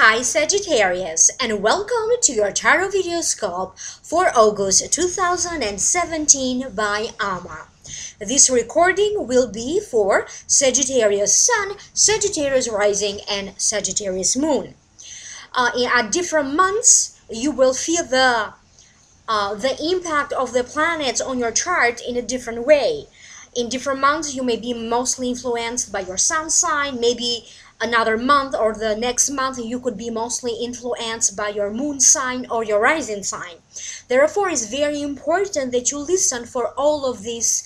Hi Sagittarius, and welcome to your tarot video scope for August 2017 by Amma. This recording will be for Sagittarius Sun, Sagittarius Rising, and Sagittarius Moon. At different months, you will feel the impact of the planets on your chart in a different way. In different months, you may be mostly influenced by your sun sign. Maybe another month or the next month, you could be mostly influenced by your moon sign or your rising sign. Therefore, it's very important that you listen for all of these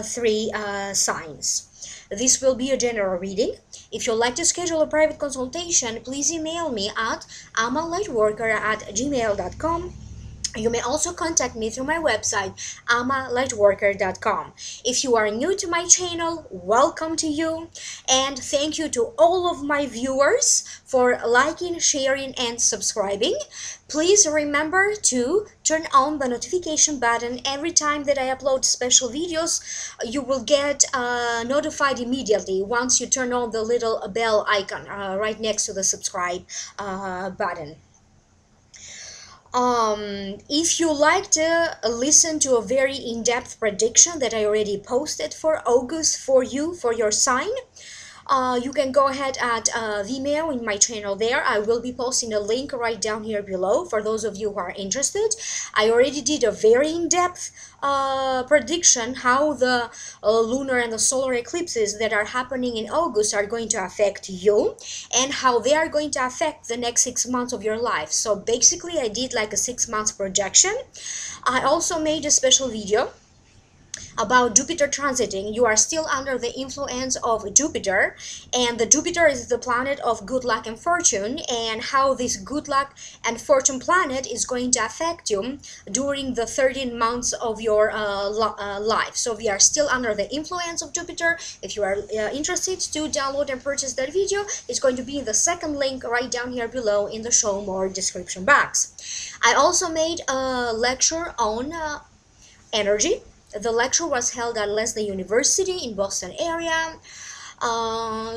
three signs. This will be a general reading. If you'd like to schedule a private consultation, please email me at amalightworker@gmail.com. You may also contact me through my website, amalightworker.com. If you are new to my channel, welcome to you, and thank you to all of my viewers for liking, sharing, and subscribing. Please remember to turn on the notification button. Every time that I upload special videos, you will get notified immediately once you turn on the little bell icon right next to the subscribe button. If you like to listen to a very in-depth prediction that I already posted for August for you, for your sign, you can go ahead at Vimeo in my channel there. I will be posting a link right down here below for those of you who are interested. I already did a very in-depth prediction how the lunar and the solar eclipses that are happening in August are going to affect you and how they are going to affect the next 6 months of your life. So basically I did like a 6 months projection. I also made a special video about Jupiter transiting. You are still under the influence of Jupiter, and the Jupiter is the planet of good luck and fortune, and how this good luck and fortune planet is going to affect you during the 13 months of your life. So we are still under the influence of Jupiter. If you are interested to download and purchase that video, it's going to be in the second link right down here below in the show more description box. I also made a lecture on energy. The lecture was held at Lesley University in Boston area.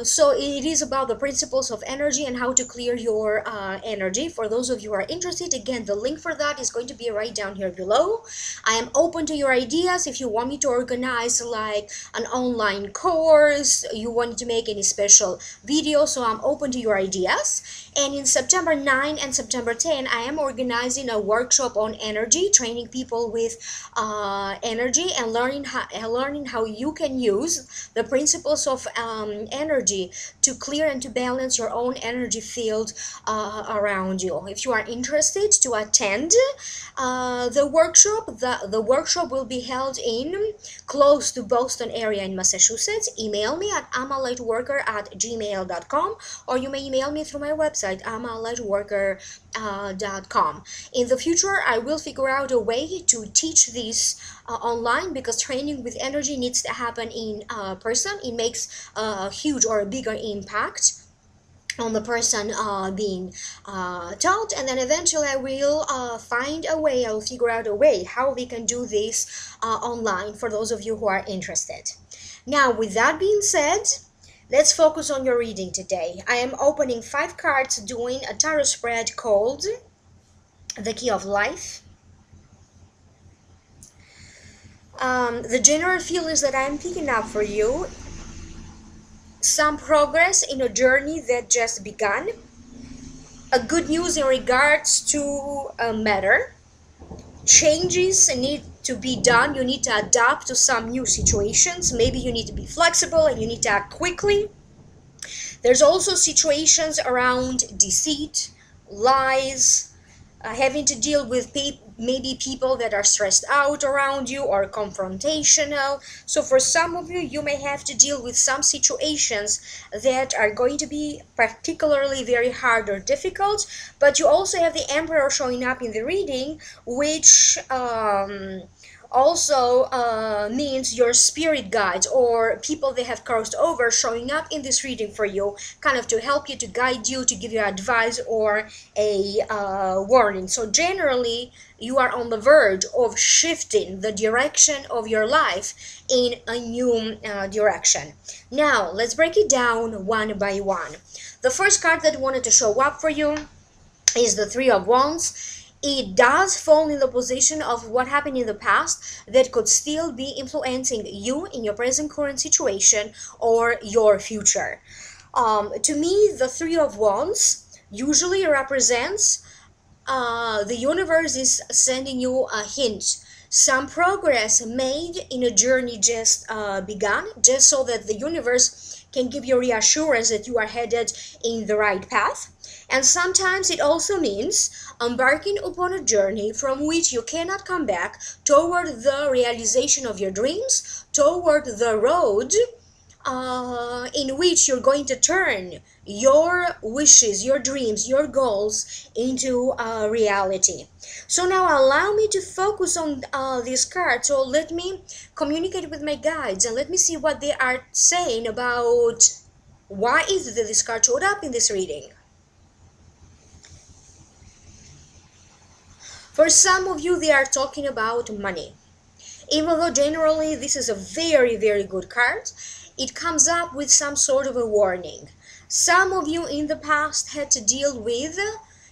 So it is about the principles of energy and how to clear your energy. For those of you who are interested, again, the link for that is going to be right down here below. I am open to your ideas. If you want me to organize like an online course, you want to make any special video, so I'm open to your ideas. And in September 9 and September 10, I am organizing a workshop on energy, training people with energy and learning how you can use the principles of energy to clear and to balance your own energy field around you. If you are interested to attend the workshop will be held in close to Boston area in Massachusetts. Email me at amalightworker@gmail.com, or you may email me through my website, amalightworker.com. In the future, I will figure out a way to teach this online, because training with energy needs to happen in person. It makes a huge or a bigger impact on the person being taught, and then eventually I will find a way, I will figure out a way how we can do this online for those of you who are interested. Now, with that being said, let's focus on your reading today. I am opening 5 cards, doing a tarot spread called The Key of Life. The general feel is that I am picking up for you some progress in a journey that just begun, a good news in regards to a matter, changes need to be done, you need to adapt to some new situations, maybe you need to be flexible and you need to act quickly. There's also situations around deceit, lies, having to deal with maybe people that are stressed out around you or confrontational. So for some of you, you may have to deal with some situations that are going to be particularly very hard or difficult. But you also have the Emperor showing up in the reading, which also means your spirit guides or people that have crossed over showing up in this reading for you, kind of to help you, to guide you, to give you advice or a warning. So generally, you are on the verge of shifting the direction of your life in a new direction. Now, let's break it down one by one. The first card that wanted to show up for you is the Three of Wands. It does fall in the position of what happened in the past that could still be influencing you in your present current situation or your future. To me, the Three of Wands usually represents the universe is sending you a hint. Some progress made in a journey just begun, just so that the universe can give you reassurance that you are headed in the right path. And sometimes it also means embarking upon a journey from which you cannot come back toward the realization of your dreams, toward the road in which you're going to turn your wishes, your dreams, your goals into reality. So now allow me to focus on this card. So let me communicate with my guides and let me see what they are saying about why is it that this card showed up in this reading. For some of you, they are talking about money. Even though generally this is a very, very good card, it comes up with some sort of a warning. Some of you in the past had to deal with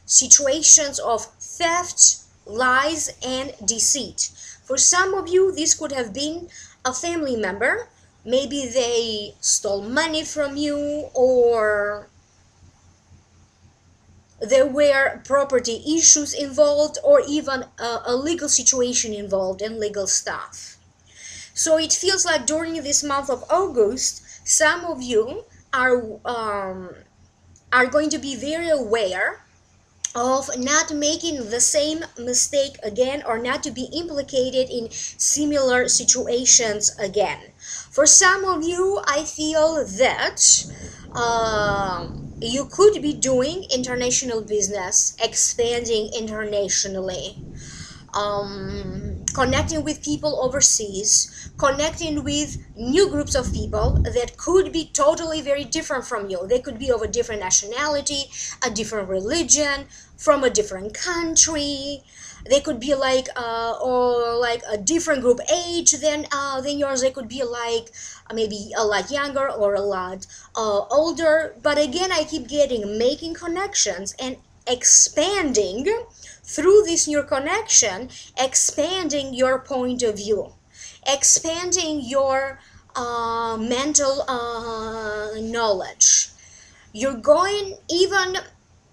situations of theft, lies, and deceit. For some of you, this could have been a family member. Maybe they stole money from you, or there were property issues involved, or even a legal situation involved and legal stuff. So it feels like during this month of August, some of you are going to be very aware of not making the same mistake again, or not to be implicated in similar situations again. For some of you, I feel that you could be doing international business, expanding internationally, connecting with people overseas, connecting with new groups of people that could be totally very different from you. They could be of a different nationality, a different religion, from a different country. They could be like or like a different group age than yours. They could be like maybe a lot younger or a lot older. But again, I keep getting making connections and expanding through this new connection, expanding your point of view, expanding your mental knowledge. You're going even,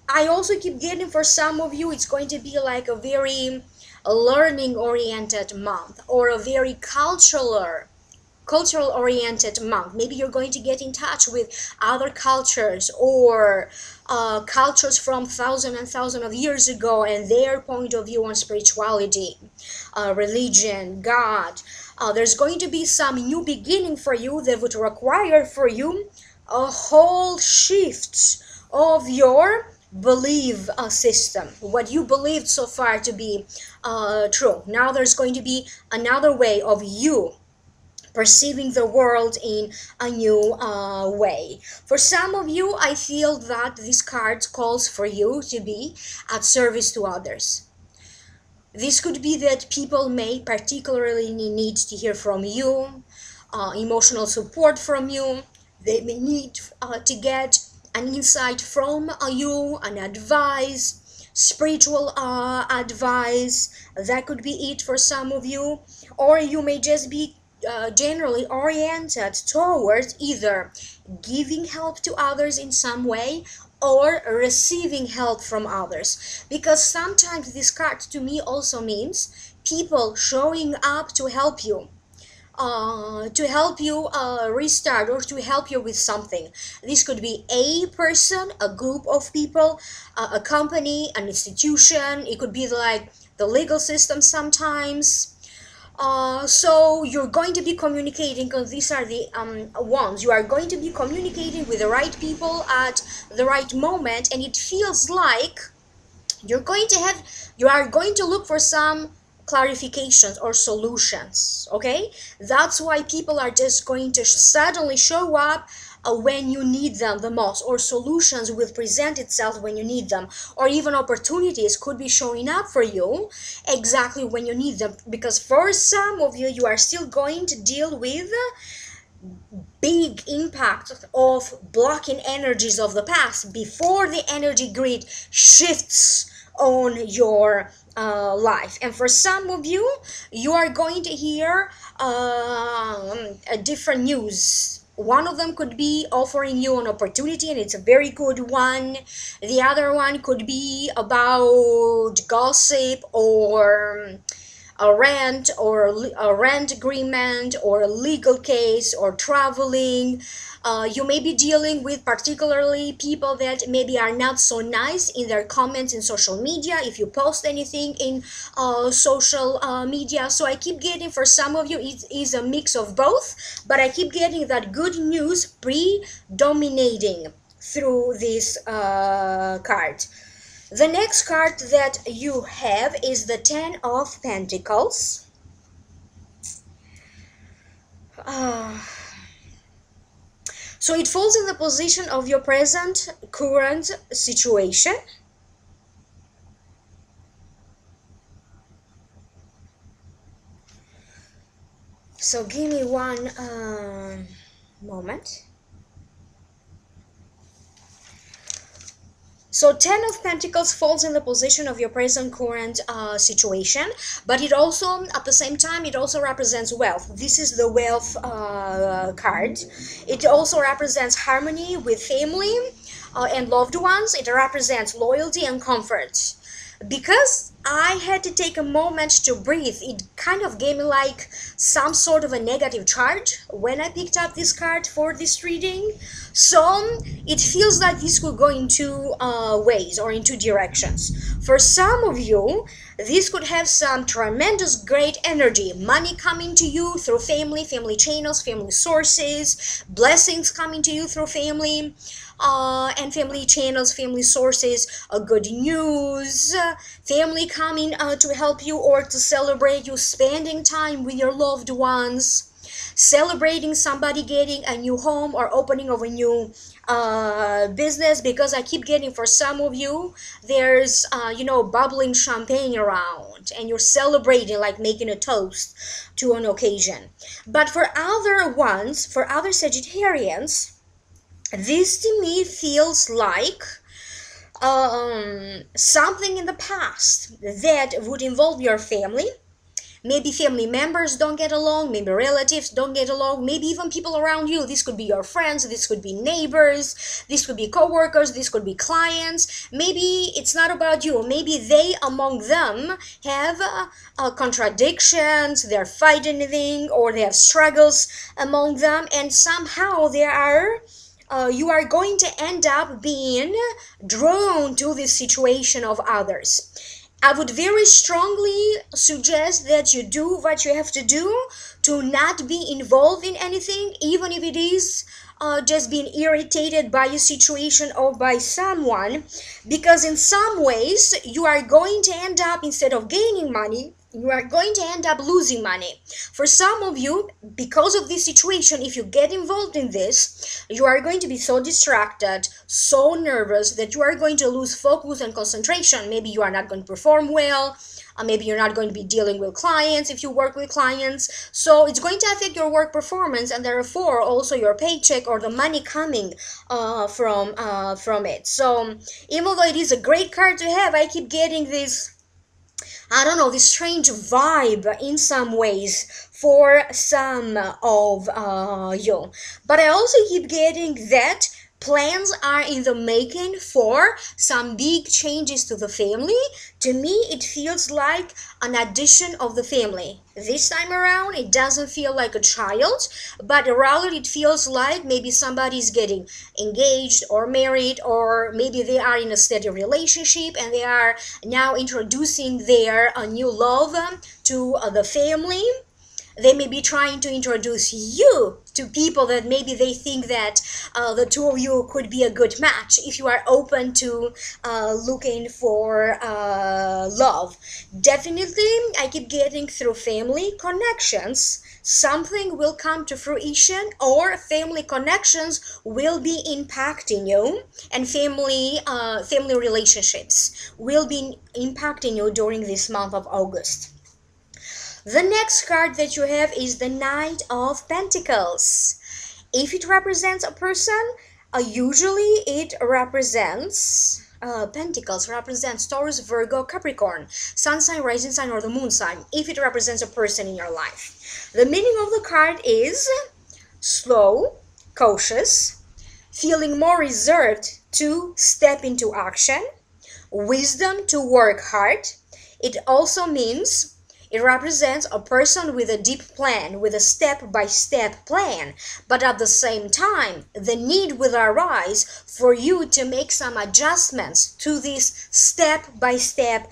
I also keep getting for some of you, it's going to be like a very learning oriented month, or a very cultural oriented month. Maybe you're going to get in touch with other cultures, or cultures from thousands of years ago, and their point of view on spirituality, religion, God. There's going to be some new beginning for you that would require for you a whole shift of your belief system, what you believed so far to be true. Now there's going to be another way of you perceiving the world in a new way. For some of you, I feel that this card calls for you to be at service to others. This could be that people may particularly need to hear from you, emotional support from you. They may need to get an insight from you, an advice, spiritual advice. That could be it for some of you. Or you may just be generally oriented towards either giving help to others in some way or receiving help from others, because sometimes this card to me also means people showing up to help you, restart, or to help you with something. This could be a person, a group of people, a company, an institution. It could be like the legal system sometimes. So you're going to be communicating, because these are the ones. You are going to be communicating with the right people at the right moment, and it feels like you are going to look for some clarifications or solutions. Okay, that's why people are just going to suddenly show up when you need them the most, or solutions will present itself when you need them, or even opportunities could be showing up for you exactly when you need them, because for some of you, you are still going to deal with big impact of blocking energies of the past before the energy grid shifts on your life. And for some of you, you are going to hear a different news. One of them could be offering you an opportunity, and it's a very good one. The other one could be about gossip, or a rent agreement, or a legal case, or traveling. You may be dealing with particularly people that maybe are not so nice in their comments in social media, if you post anything in social media. So I keep getting, for some of you, it is a mix of both, but I keep getting that good news predominating through this card. The next card that you have is the Ten of Pentacles. So it falls in the position of your current situation. So give me one moment. So Ten of Pentacles falls in the position of your present current situation, but it also, at the same time, it also represents wealth. This is the wealth card. It also represents harmony with family and loved ones. It represents loyalty and comfort. Because I had to take a moment to breathe, it kind of gave me like some sort of a negative charge when I picked up this card for this reading. So it feels like this could go in two ways, or in two directions. For some of you, this could have some tremendous great energy, money coming to you through family channels, family sources, blessings coming to you through family and family channels, family sources, good news, family coming to help you or to celebrate you, spending time with your loved ones, celebrating somebody getting a new home or opening of a new business. Because I keep getting, for some of you, there's bubbling champagne around and you're celebrating, like making a toast to an occasion. But for other ones, for other Sagittarians, this to me feels like something in the past that would involve your family. Maybe family members don't get along, maybe relatives don't get along, maybe even people around you. This could be your friends, this could be neighbors, this could be co-workers, this could be clients. Maybe it's not about you. Maybe they among them have contradictions, they're fighting, or they have struggles among them, and somehow they are you are going to end up being drawn to this situation of others. I would very strongly suggest that you do what you have to do to not be involved in anything, even if it is just being irritated by a situation or by someone, because in some ways you are going to end up, instead of gaining money, you are going to end up losing money. For some of you, because of this situation, if you get involved in this, you are going to be so distracted, so nervous, that you are going to lose focus and concentration. Maybe you are not going to perform well. Maybe you're not going to be dealing with clients if you work with clients. So it's going to affect your work performance, and therefore also your paycheck or the money coming from it. So even though it is a great card to have, I keep getting this, I don't know, this strange vibe in some ways for some of you. But I also keep getting that plans are in the making for some big changes to the family. To me, it feels like an addition of the family. This time around, it doesn't feel like a child, but rather it feels like maybe somebody's getting engaged or married, or maybe they are in a steady relationship and they are now introducing their new love to the family. They may be trying to introduce you to people that maybe they think that the two of you could be a good match if you are open to looking for love. Definitely, I keep getting through family connections, something will come to fruition, or family connections will be impacting you, and family relationships will be impacting you during this month of August. The next card that you have is the Knight of Pentacles. If it represents a person, usually it represents Pentacles represents Taurus, Virgo, Capricorn, Sun sign, rising sign, or the Moon sign, if it represents a person in your life. The meaning of the card is slow, cautious, feeling more reserved to step into action, wisdom to work hard. It also means it represents a person with a deep plan, with a step-by-step plan, but at the same time, the need will arise for you to make some adjustments to this step-by-step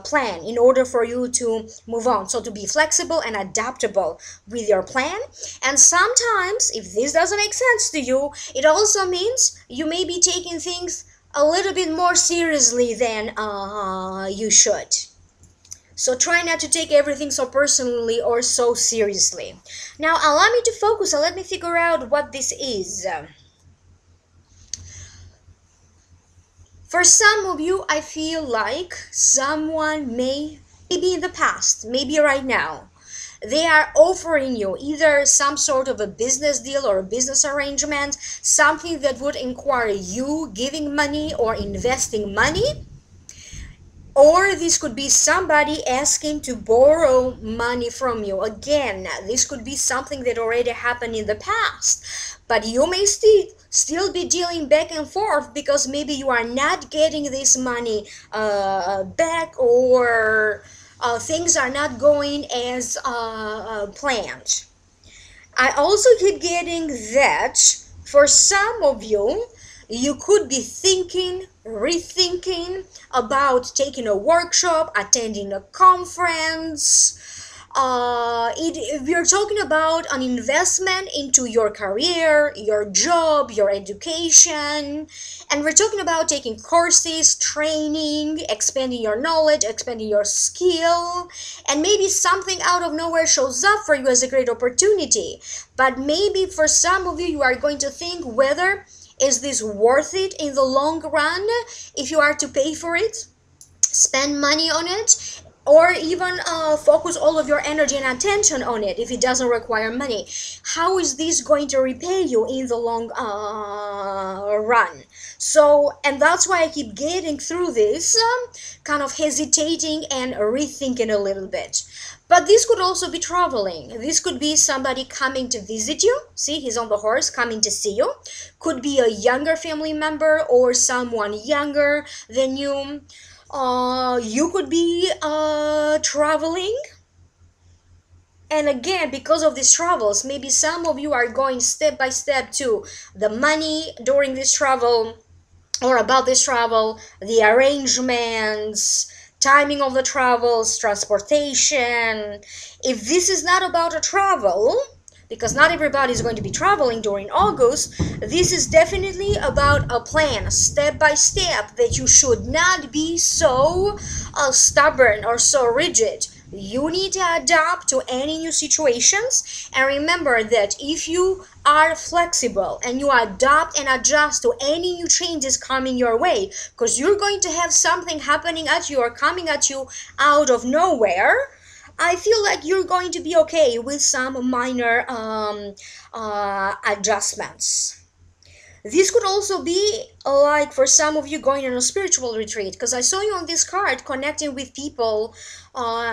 plan in order for you to move on. So to be flexible and adaptable with your plan. And sometimes, if this doesn't make sense to you, it also means you may be taking things a little bit more seriously than you should. So try not to take everything so personally or so seriously. Now allow me to focus and let me figure out what this is. For some of you, I feel like someone maybe in the past, maybe right now, they are offering you either some sort of a business deal or a business arrangement, something that would require you giving money or investing money. Or this could be somebody asking to borrow money from you. Again, this could be something that already happened in the past. But you may still be dealing back and forth because maybe you are not getting this money back, or things are not going as planned. I also keep getting that for some of you, you could be thinking, rethinking about taking a workshop, attending a conference. We're talking about an investment into your career, your job, your education, and we're talking about taking courses, training, expanding your knowledge, expanding your skill, and maybe something out of nowhere shows up for you as a great opportunity. But maybe for some of you, you are going to think whether is this worth it in the long run if you are to pay for it, spend money on it, or even focus all of your energy and attention on it if it doesn't require money. How is this going to repay you in the long run? So, and that's why I keep getting through this, kind of hesitating and rethinking a little bit. But this could also be traveling. This could be somebody coming to visit you. See, he's on the horse coming to see you. Could be a younger family member or someone younger than you. You could be traveling. And again, because of these travels, maybe some of you are going step by step to the money during this travel, or about this travel, the arrangements, timing of the travels, transportation. If this is not about a travel, because not everybody is going to be traveling during August, this is definitely about a plan, step by step, that you should not be so stubborn or so rigid. You need to adapt to any new situations, and remember that if you are flexible and you adapt and adjust to any new changes coming your way, because you're going to have something happening at you or coming at you out of nowhere, I feel like you're going to be okay with some minor adjustments. This could also be like for some of you going on a spiritual retreat, because I saw you on this card connecting with people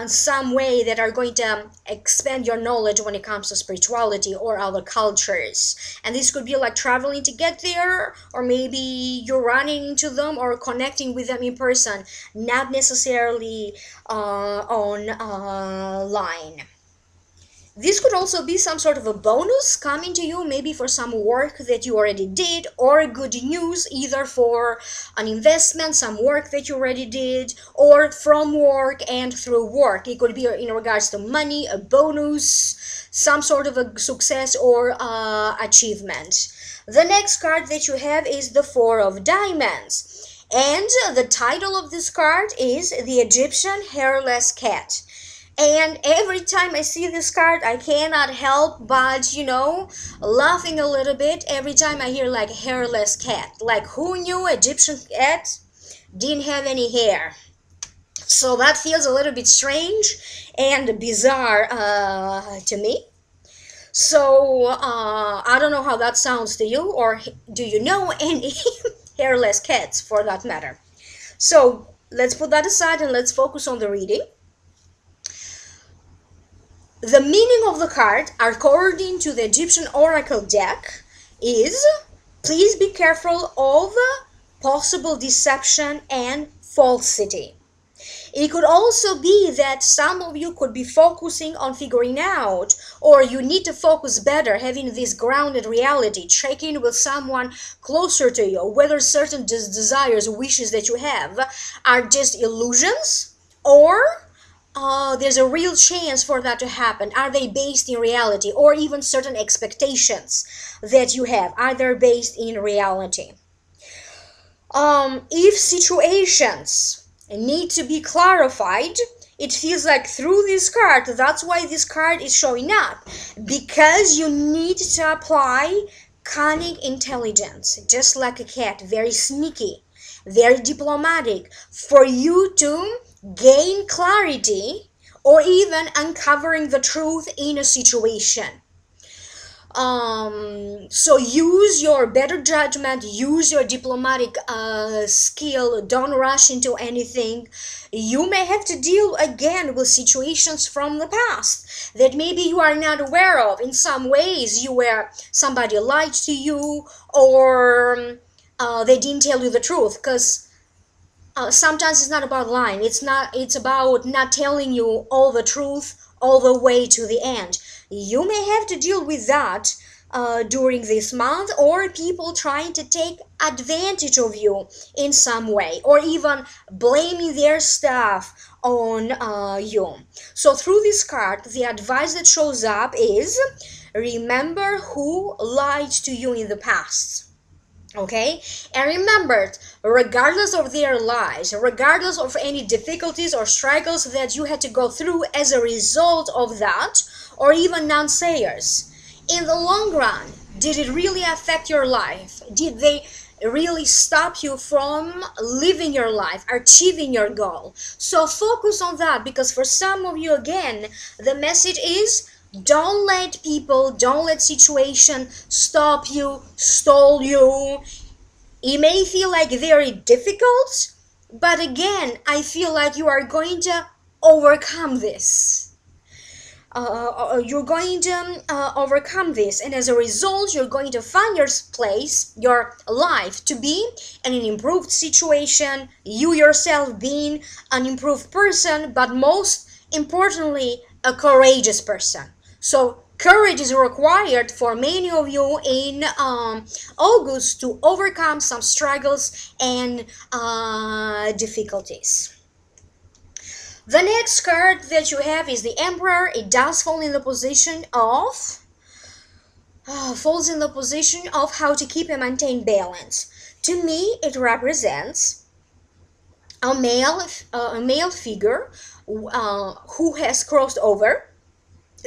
in some way that are going to expand your knowledge when it comes to spirituality or other cultures. And this could be like traveling to get there, or maybe you're running into them or connecting with them in person, not necessarily online. This could also be some sort of a bonus coming to you, maybe for some work that you already did, or good news either for an investment, some work that you already did, or from work and through work. It could be in regards to money, a bonus, some sort of a success or achievement. The next card that you have is the Four of Diamonds. And the title of this card is The Egyptian Hairless Cat. And every time I see this card, I cannot help but, laughing a little bit every time I hear like hairless cat. Like, who knew Egyptian cat didn't have any hair? So that feels a little bit strange and bizarre to me. So I don't know how that sounds to you, or do you know any hairless cats for that matter? So let's put that aside and let's focus on the reading. The meaning of the card, according to the Egyptian Oracle deck, is please be careful of possible deception and falsity. It could also be that some of you could be focusing on figuring out, or you need to focus better, having this grounded reality, checking with someone closer to you, whether certain desires, wishes that you have are just illusions, or there's a real chance for that to happen. Are they based in reality, or even certain expectations that you have, are they based in reality? If situations need to be clarified, it feels like through this card, that's why this card is showing up, because you need to apply cunning intelligence, just like a cat, very sneaky, very diplomatic, for you to gain clarity or even uncovering the truth in a situation. So use your better judgment, use your diplomatic skill, don't rush into anything. You may have to deal again with situations from the past that maybe you are not aware of. In some ways, somebody lied to you, or they didn't tell you the truth, because sometimes it's not about lying. It's about not telling you all the truth all the way to the end. You may have to deal with that during this month, or people trying to take advantage of you in some way, or even blaming their stuff on you. So through this card, the advice that shows up is remember who lied to you in the past. Okay, and remember, regardless of their lies, regardless of any difficulties or struggles that you had to go through as a result of that, or even non-sayers, in the long run, did it really affect your life? Did they really stop you from living your life, achieving your goal? So focus on that, because for some of you, again, the message is don't let people, don't let situation stop you, stall you. It may feel like very difficult, but again, I feel like you are going to overcome this. You're going to overcome this, and as a result, you're going to find your place, your life, to be in an improved situation, you yourself being an improved person, but most importantly, a courageous person. So courage is required for many of you in August to overcome some struggles and difficulties. The next card that you have is the Emperor. It does fall in the position of how to keep and maintain balance. To me, it represents a male figure who has crossed over.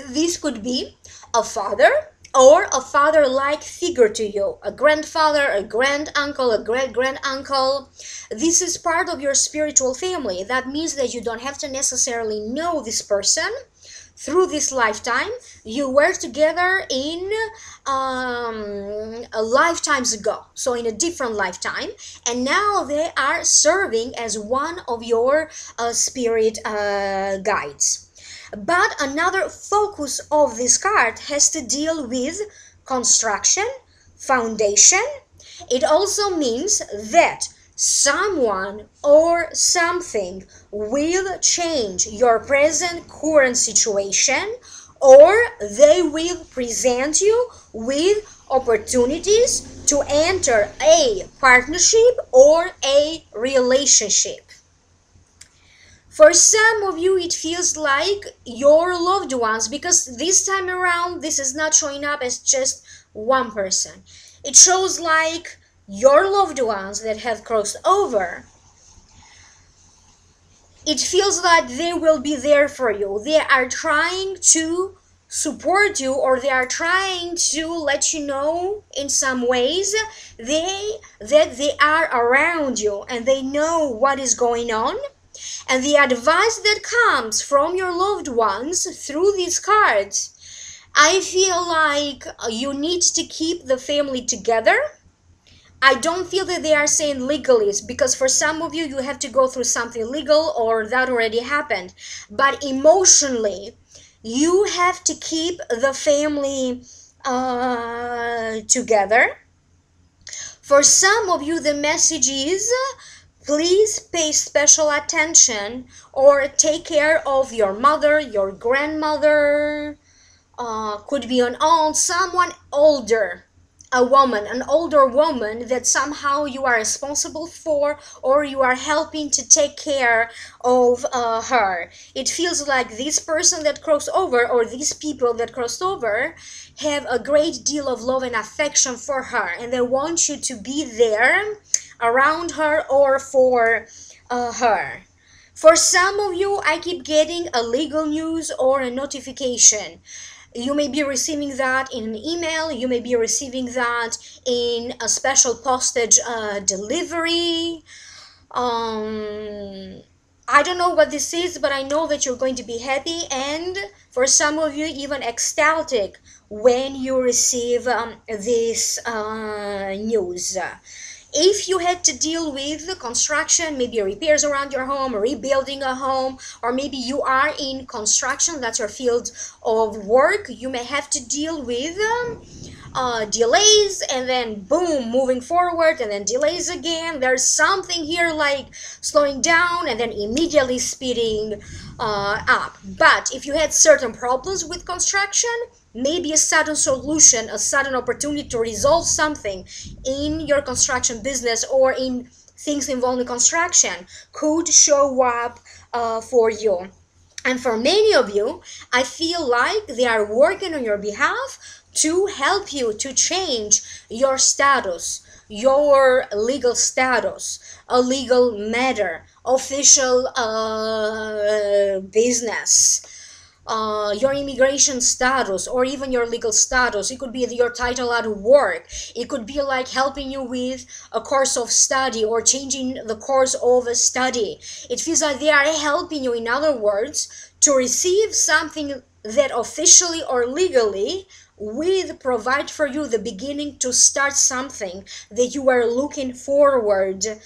This could be a father, or a father-like figure to you, a grandfather, a grand-uncle, a great-grand-uncle. This is part of your spiritual family. That means that you don't have to necessarily know this person through this lifetime. You were together in lifetimes ago, so in a different lifetime, and now they are serving as one of your spirit guides. But another focus of this card has to deal with construction, foundation. It also means that someone or something will change your current situation, or they will present you with opportunities to enter a partnership or a relationship. For some of you, it feels like your loved ones, because this time around, this is not showing up as just one person. It shows like your loved ones that have crossed over. It feels like they will be there for you. They are trying to support you, or they are trying to let you know in some ways that they are around you and they know what is going on. And the advice that comes from your loved ones through these cards I feel like you need to keep the family together. I don't feel that they are saying legalist, because for some of you, you have to go through something legal or that already happened. But emotionally, you have to keep the family together. For some of you, the message is please pay special attention or take care of your mother, your grandmother, could be an aunt, someone older, a woman, an older woman that somehow you are responsible for, or you are helping to take care of her. It feels like this person that crossed over, or these people that crossed over, have a great deal of love and affection for her, and they want you to be there around her or for her. For some of you, I keep getting a legal news or a notification. You may be receiving that in an email, you may be receiving that in a special postage delivery. I don't know what this is, but I know that you're going to be happy, and for some of you, even ecstatic when you receive this news. If you had to deal with the construction, maybe repairs around your home, rebuilding a home, or maybe you are in construction, that's your field of work, you may have to deal with delays, and then boom, moving forward, and then delays again. There's something here like slowing down and then immediately speeding up. But if you had certain problems with construction, maybe a sudden solution, a sudden opportunity to resolve something in your construction business or in things involving construction could show up for you. And for many of you, I feel like they are working on your behalf to help you to change your status, your legal status, a legal matter, official business, your immigration status, or even your legal status. It could be your title at work. It could be like helping you with a course of study or changing the course of a study. It feels like they are helping you, in other words, to receive something that officially or legally will provide for you the beginning to start something that you were looking forward to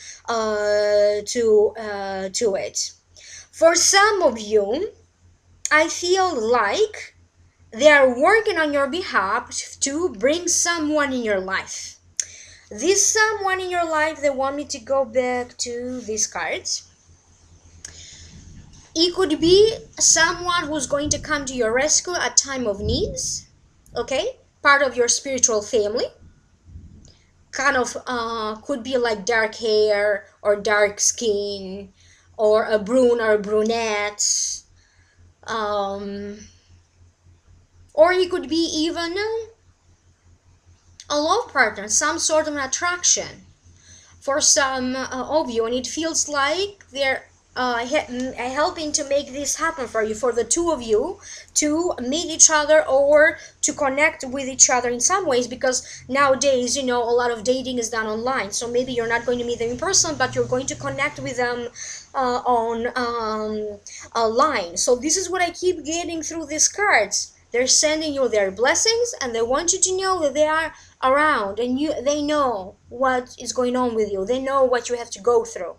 it. For some of you, I feel like they are working on your behalf to bring someone in your life. This someone in your life, they want me to go back to these cards. It could be someone who's going to come to your rescue at time of needs, okay? Part of your spiritual family. Kind of could be like dark hair or dark skin, or a brune or a brunette. Or it could be even a love partner, some sort of an attraction for some of you, and it feels like they're helping to make this happen for you, for the two of you to meet each other or to connect with each other in some ways, because nowadays, you know, a lot of dating is done online. So maybe you're not going to meet them in person, but you're going to connect with them on line. So this is what I keep getting through these cards. They're sending you their blessings, and they want you to know that they are around, and they know what is going on with you. They know what you have to go through,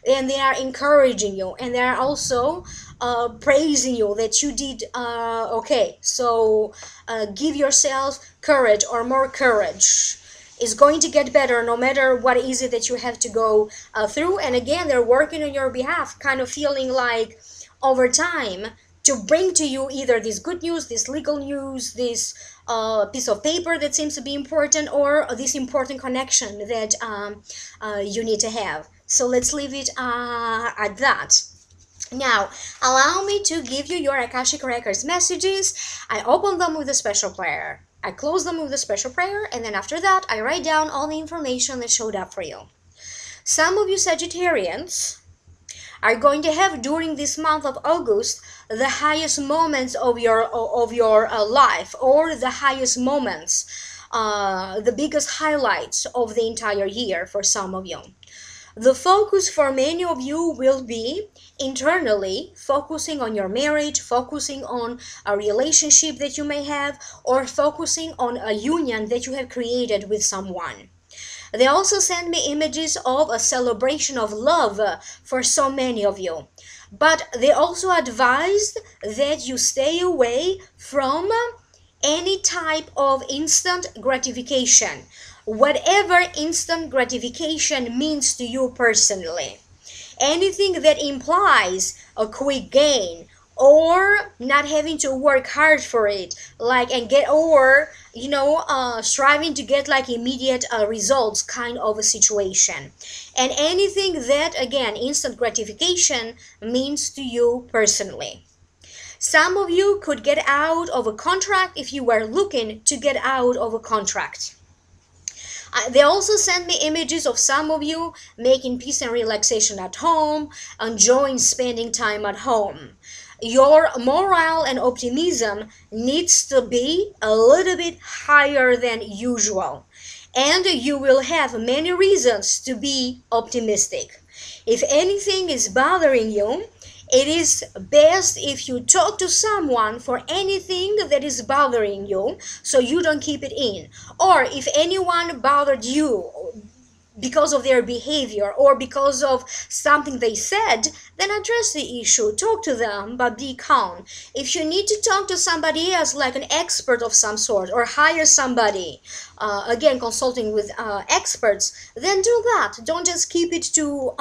and they are encouraging you, and they are also praising you that you did okay. So give yourself courage, or more courage. It's going to get better no matter what is it that you have to go through. And again, they're working on your behalf, kind of feeling like over time to bring to you either this good news, this legal news, this piece of paper that seems to be important, or this important connection that you need to have. So let's leave it at that. Now, allow me to give you your Akashic Records messages. I open them with a special prayer. I close them with a special prayer, and then after that, I write down all the information that showed up for you. Some of you Sagittarians are going to have during this month of August the highest moments of your life, or the highest moments, the biggest highlights of the entire year for some of you. The focus for many of you will be internally, focusing on your marriage, focusing on a relationship that you may have, or focusing on a union that you have created with someone. They also send me images of a celebration of love for so many of you. But they also advised that you stay away from any type of instant gratification, whatever instant gratification means to you personally. Anything that implies a quick gain or not having to work hard for it, like, and get, or striving to get like immediate results kind of a situation, and anything that again instant gratification means to you personally. Some of you could get out of a contract if you were looking to get out of a contract. They also send me images of some of you making peace and relaxation at home, enjoying spending time at home. Your morale and optimism needs to be a little bit higher than usual, and you will have many reasons to be optimistic. If anything is bothering you, it is best if you talk to someone for anything that is bothering you, so you don't keep it in. Or if anyone bothered you because of their behavior or because of something they said, then address the issue, talk to them, but be calm. If you need to talk to somebody else, like an expert of some sort, or hire somebody, again consulting with experts, then do that. Don't just keep it to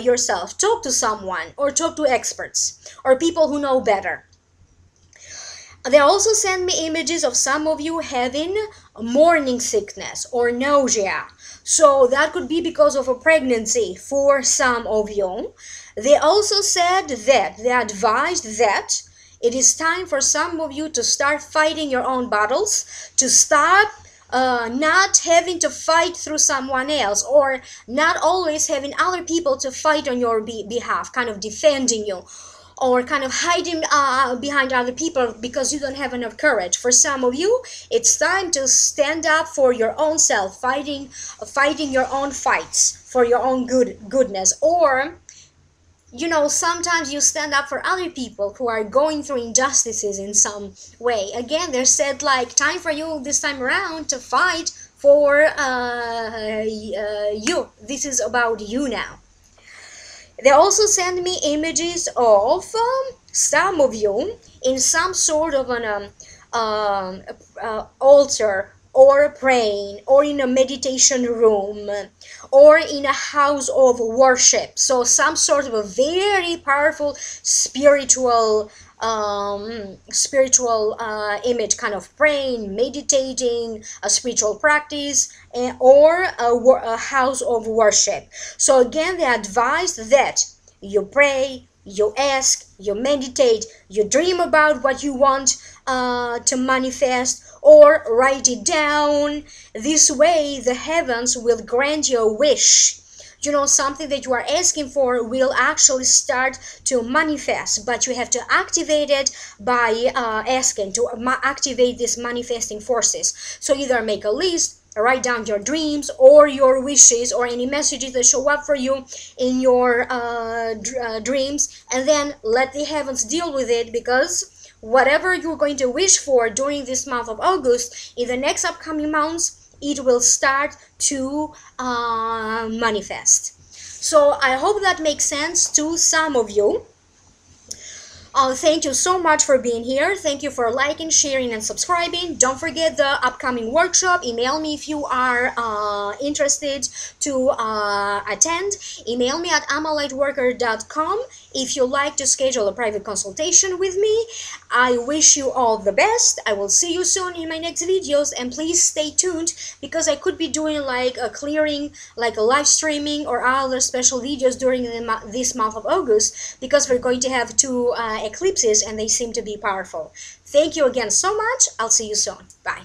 yourself. Talk to someone, or talk to experts or people who know better. They also send me images of some of you having morning sickness or nausea. So that could be because of a pregnancy for some of you. They also said that they advised that it is time for some of you to start fighting your own battles, to stop not having to fight through someone else, or not always having other people to fight on your behalf, kind of defending you, or kind of hiding behind other people because you don't have enough courage. For some of you, it's time to stand up for your own self, fighting your own fights for your own goodness. Or sometimes you stand up for other people who are going through injustices in some way. Again, they said like, time for you this time around to fight for you. This is about you now. They also send me images of some of you in some sort of an altar, or praying, or in a meditation room, or in a house of worship. So some sort of a very powerful spiritual image, kind of praying, meditating, a spiritual practice, or a house of worship. So again, they advise that you pray, you ask, you meditate, you dream about what you want to manifest, or write it down. This way the heavens will grant you a wish. Something that you are asking for will actually start to manifest, but you have to activate it by asking to activate these manifesting forces. So either make a list, write down your dreams or your wishes or any messages that show up for you in your dreams, and then let the heavens deal with it, because whatever you're going to wish for during this month of August, in the next upcoming months, it will start to manifest. So I hope that makes sense to some of you. Thank you so much for being here. Thank you for liking, sharing, and subscribing. Don't forget the upcoming workshop. Email me if you are interested to attend. Email me at amalightworker.com if you like to schedule a private consultation with me. I wish you all the best. I will see you soon in my next videos, and please stay tuned, because I could be doing like a clearing, like a live streaming or other special videos during this month of August, because we're going to have two eclipses and they seem to be powerful. Thank you again so much. I'll see you soon. Bye.